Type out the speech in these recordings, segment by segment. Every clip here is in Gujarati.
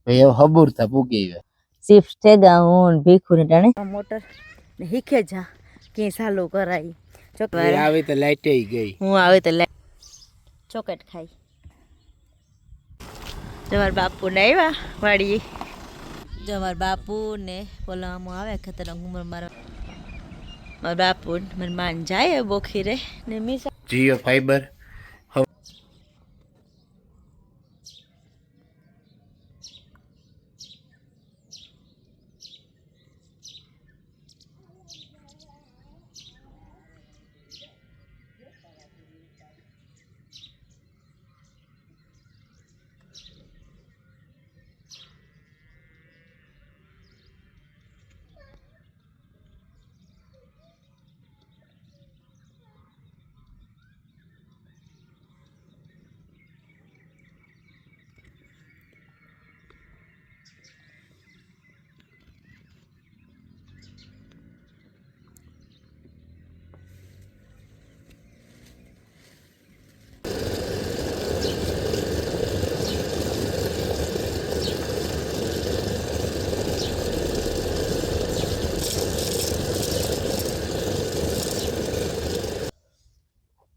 ભાઈ હવે હબુર થા પૂકી ગયો શિફ્ટ થઈ ગયા હું ભીખું ને ટાણે મોટર હીખે જા કે ચાલુ કરાઈ ચોકલેટ આવી તો લાઈટ ગઈ હું આવે તો ચોકલેટ ખાઈ જવાર બાપુ ને આવ્યા વાડી જવાર બાપુ ને પોલામાં આવે ખેતર ઉમર મારા બાપુ મારી માન જાય બોખી રે ને મીસા જીઓ ફાઈબર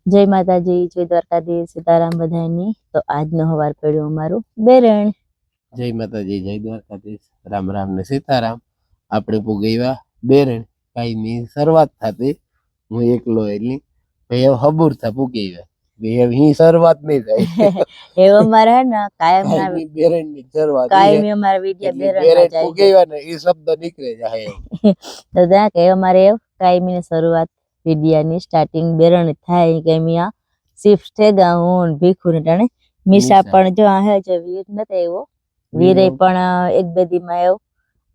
જય માતાજી જય દ્વારકાધીશ સીતારામ બધાની તો આજનો હવાર પડ્યો અમારું બેરણ જય માતાજી જય દ્વારકાધીશ રામ રામ ને સીતારામ આપણે પૂગીવા બેરણ કાઈની શરૂઆત થતી હું એકલો એટલી ભાઈ હવે હબુર થા પૂગી ગયા ભાઈ હવે શરૂઆત નહીં થાય એવો અમારે હે ને કાયમ ના બેરણ ની શરૂઆત કાયમ અમારા વિડિયા બેરણ જાય પૂગીવા ને એ શબ્દ નીકળે જાય તો દા કે અમારે કાયમી ની શરૂઆત વિડિયાની સ્ટાર્ટિંગ બેરણ થાય કે મિયા શિફ્ટ થઈ ગયા હું ભીખું ને ટાણે મીસા પણ જો હે જે વીર નતો એવો વીરે પણ એક બે દી માં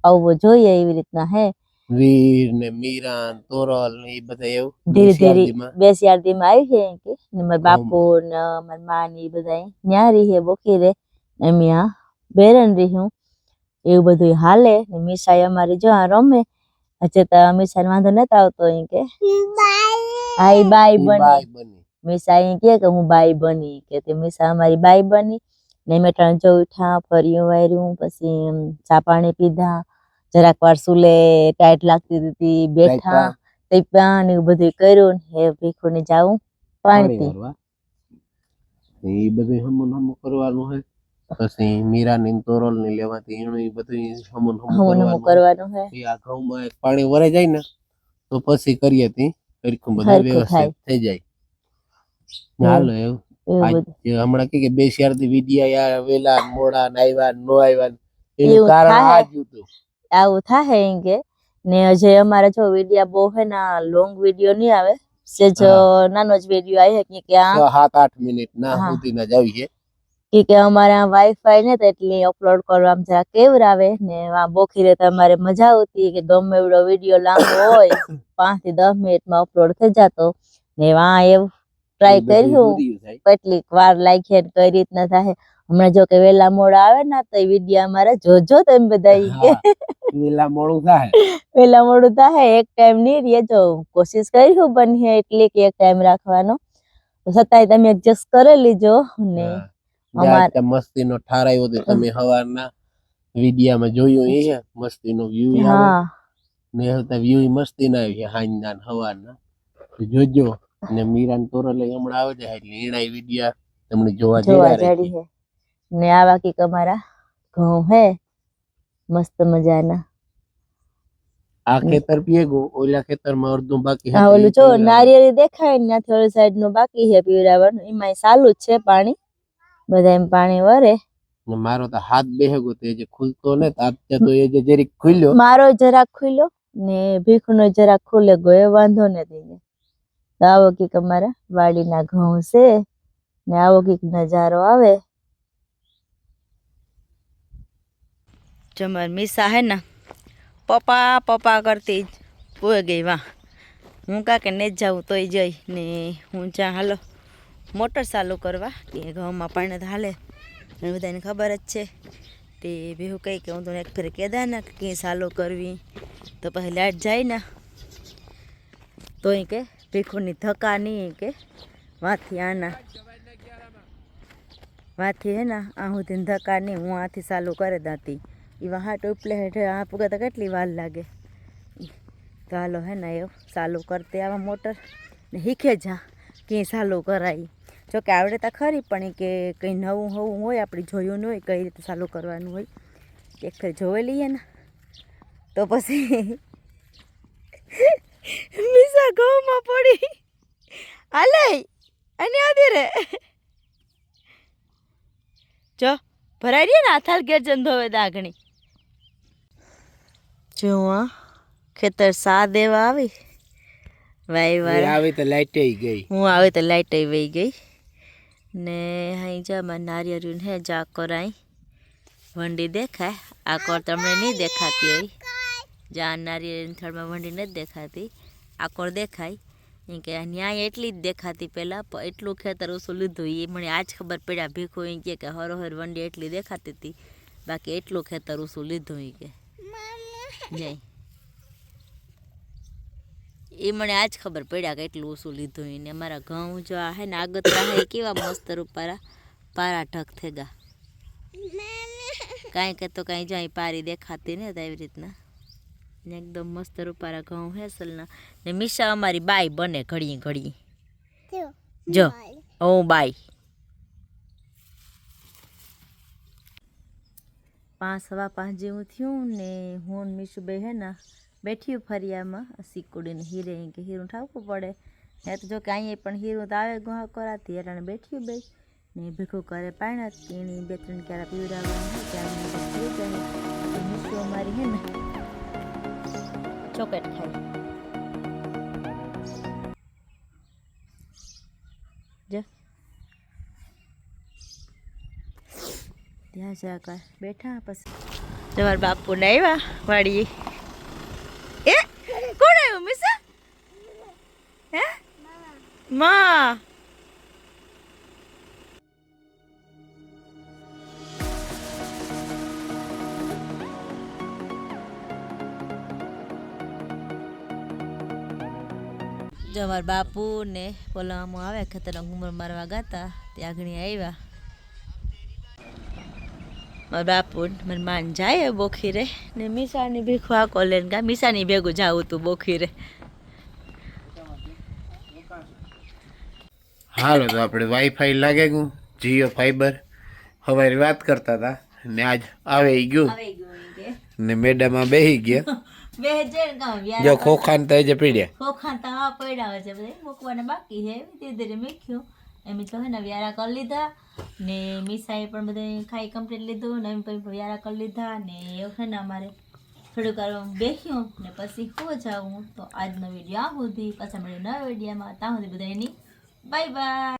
આવવો જોઈએ એવી રીતના હે વીર ને મીરાન તોરલ ને એ બધા એવું ધીરે ધીરે 2 દી માં આવી છે કે ને મારા બાપુ ને મારી માં ને બધા ન્યારી હે બોકી રે ને મિયા બેરણ રહ્યું એવું બધું હાલે ને મીસા અમારી જો રમે અચ્છા તો મીસા વાંધો નતો આવતો કે હાઈ બાઈ બની મીસા કે હું બાઈ બની કે તે મીસા અમારી બાઈ બની ને મેં જો ઉઠા ફર્યું વાર્યું પછી ચા પાણી પીધા જરાક વાર સુલે ટાઈટ લાગતી હતી બેઠા તે પાણી બધું કર્યું હે ભીખું ને જાવું પાણી પી એ બધું હમું કરવાનું હે પછી મીરા ની તોરલ ની લેવાથી એનું બધું હમું કરવાનું હે આ ઘઉંમાં પાણી વરે જાય ને તો પછી કરીએ તી હરખું બધું વ્યવસ્થિત થઈ જાય હાલો એવું હમણાં કે 2 થી વિડિયા યાર વેલા મોડા આવ્યા નો આવ્યા એનું કારણ આ જ હતું આવું થાય કે ને જે અમારા જો વિડિયા બહુ હે ના લોંગ વિડિયો નહીં આવે સેજ નાનો જ વિડિયો આવે કે આ 7-8 મિનિટ ના સુધી ના જ આવી છે કે અમારા વાઈફાઈ ને એટલે અપલોડ કરવામાં જરા કેવર આવે ને આ બોખી રે તમારે મજા આવતી કે ગમે એવડો વિડિયો લાંબો હોય 5 થી 10 મિનિટમાં અપલોડ થઈ જતો ને વા એવું ટ્રાય કર્યું કેટલીક વાર લાગી કઈ રીતના થાય હમણાં જો કે વેલા મોડા આવે ને તો વિડિયા અમારે જોજો તેમ બધા વેલા મોડું થાય એક ટાઈમ નહીં રે જો કોશિશ કર્યું બની એટલે કે એક ટાઈમ રાખવાનો છતાંય તમે એડજસ્ટ કરી લીજો ને અમારે મસ્તી નો ઠારાયો હતો તમે હવારના વિડિયામાં જોયું એ મસ્તી નો વ્યૂ આવે ને હતા વ્યૂ મસ્તી ના આવી હાંજના હવારના જોજો ને મીરાન તોરલે હમણાં આવે છે એટલે એના વિડિયા તમને જોવા જડી છે ને આ બાકી તમારા ઘઉં હે મસ્ત મજાના આ ખેતર પીએગો ઓલા ખેતરમાં અડધું બાકી હા ઓલું જો નારિયેળી દેખાય ને થોડી સાઈડ નું બાકી છે પીવડાવવાનું એમાં ચાલુ જ છે પાણી બધા એમ પાણી વરે મારો તો હાથ બેહગો તે જે ખુલતો ને તાતે તો એ જે જરીક ખુલ્યો મારો જરાક ખુલ્યો ને ભીખનો જરાક ખુલે ગયો એ વાંધો નથી આવો કે તમારા વાડીના ઘઉં છે ને આવો કે નજારો આવે જમર મીસા હે ને પપ્પા પપ્પા કરતી જ પોઈ ગઈ વાહ હું કાકે ને જાઉં તોય જઈ ને હું જ્યાં હાલો મોટર ચાલુ કરવા કે ઘઉંમાં પાણી હાલે એ બધાને ખબર જ છે તે બેહું કહી કે હું તો એક ફેર કહેતા ને કે ચાલુ કરવી તો પછી લાઈટ જાય ને તોય કે ભીખુની ધક્કા નહીં કે વાથી આના વાથી હે ને આ હું ધંધકા નહીં હું આથી ચાલુ કરે દાતી એવા હાટ ઉપલે હેઠે આ પૂગા તો કેટલી વાર લાગે તો હાલો હે ને એવું ચાલુ કરતે આવા મોટર ને શીખે જા ક્યાંય ચાલુ કરાય જોકે આવડે તો ખરી પણ કે કંઈ નવું હોવું હોય આપણે જોયું ન હોય કઈ રીતે ચાલુ કરવાનું હોય એક ફેર જોઈ લઈએ ને તો પછી મીસા ઘઉંમાં પડી હાલે અને આધી રે જો ભરાઈ રહી ને હાથાલ ઘેર જંદો હવે દાગણી જો આ ખેતર સા દેવા આવી વાઈ વાર આવી તો લાઈટ ગઈ હું આવી તો લાઈટ વહી ગઈ ને અહીં જા નારિયેળ હે જા કરાઈ વંડી દેખાય આ કોર તમને નહીં દેખાતી હોય જ્યાં નારિયેળ થળમાં વંડી નથી દેખાતી આ કોર દેખાય એમ કે ન્યાય એટલી જ દેખાતી પહેલાં પણ એટલું ખેતર ઓછું લીધું એ મને આજ ખબર પડ્યા ભીખું એમ કે હરોહર વંડી એટલી દેખાતી હતી બાકી એટલું ખેતર ઓછું લીધું એ કે જય એ મને આજ ખબર પડ્યા કે એટલું ઓછું લીધું એને અમારા ઘઉં જો આ હે ને આગતરા હે કેવા મસ્ત રૂપારા પારા ઢક થેગા કાંઈ કે તો કાંઈ જાય પારી દેખાતી ને તો એવી રીતના એકદમ મસ્ત રૂપારા ઘઉં હેસલના ને મીશા અમારી બાઈ બને ઘડી ઘડી જો ઓ બાઈ 5:15 જેવું થયું ને હું મીશુ બે હે ને બેઠ્યું ફરિયામાં સિક્કુડીને હીરે કે હીરું ઠાવવું પડે હે તો જો કે અહીંયા પણ હીરું તો આવે ગુહા કરાતી એટલે બેઠ્યું બે ને ભીખું કરે પાણા તેની 2-3 ક્યારા પીવડાવવાનું ત્યારે મીશુ અમારી હે ને ચોકલેટ ખાય જો ત્યાં જા બેઠા પછી તમારા બાપુ ને આવ્યા વાડીએ એ કોણ આવ્યું મિસા હે માં જો અમારા બાપુ ને પોલામાં આવે ખેતર ઘુમર મારવા ગાતા ત્યાં આગળ આવ્યા મારા બાપુ મારી માન જાય બોખીરે ને મીસાની ભીખું આ કોલેન ગા મીસાની ભેગું જાવું તું બોખીરે હાલો તો આપણે વાઈફાઈ લાગે ગયું જીઓ ફાઈબર હવારે વાત કરતા હતા ને આજ આવી ગયું ને મેડમ બેહી ગયા જો ખોખાન તો જે પીડ્યા ખોખાન તો આ પડ્યા છે બધા મૂકવાના બાકી છે ધીરે ધીરે મેખ્યું એમ તો હે ને વ્યારા કરી લીધા ને મીસાએ પણ બધા ખાઈ કમ્પ્લીટ લીધું ને એમ પણ વ્યારા કરી લીધા ને એવું છે ને અમારે થોડુંક બેસ્યું ને પછી હું જાઉં તો આજનો વિડીયો આ સુધી પાછા મળ્યો નવા વિડીયોમાં ત્યાં સુધી બધા એની બાય બાય.